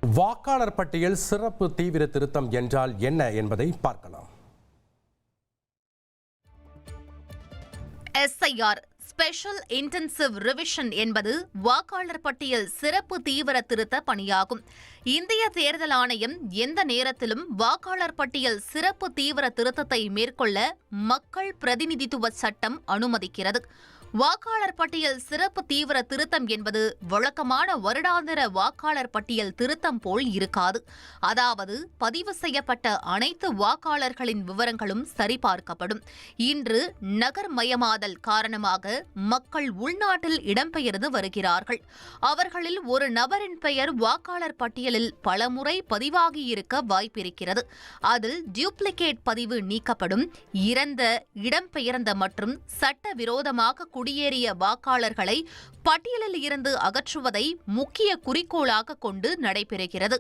வாக்காளர் பட்டியல் சிறப்பு தீவிர திருத்தம் என்றால் என்ன என்பதை பார்க்கலாம். SIR ஸ்பெஷல் இன்டென்சிவ் ரிவிஷன் என்பது வாக்காளர் பட்டியல் சிறப்பு தீவிர திருத்த பணியாகும். இந்திய தேர்தல் ஆணையம் எந்த நேரத்திலும் வாக்காளர் பட்டியல் சிறப்பு தீவிர திருத்தத்தை மேற்கொள்ள மக்கள் பிரதிநிதித்துவ சட்டம் அனுமதிக்கிறது. வாக்காளர் பட்டியல் சிறப்பு தீவிர திருத்தம் என்பது வழக்கமான வருடாந்திர வாக்காளர் பட்டியல் திருத்தம் போல் இருக்காது. அதாவது பதிவு செய்யப்பட்ட அனைத்து வாக்காளர்களின் விவரங்களும் சரிபார்க்கப்படும். இன்று நகர்மயமாதல் காரணமாக மக்கள் உள்நாட்டில் இடம்பெயர்ந்து வருகிறார்கள். அவர்களில் ஒரு நபரின் பெயர் வாக்காளர் பட்டியலில் பலமுறை பதிவாகியிருக்க வாய்ப்பிருக்கிறது. அதில் டியூப்ளிகேட் பதிவு நீக்கப்படும். இறந்த, இடம்பெயர்ந்த மற்றும் சட்டவிரோதமாக குடியேறிய வாக்காளர்களை பட்டியலில் இருந்து அகற்றுவதை முக்கிய குறிக்கோளாக கொண்டு நடைபெறுகிறது.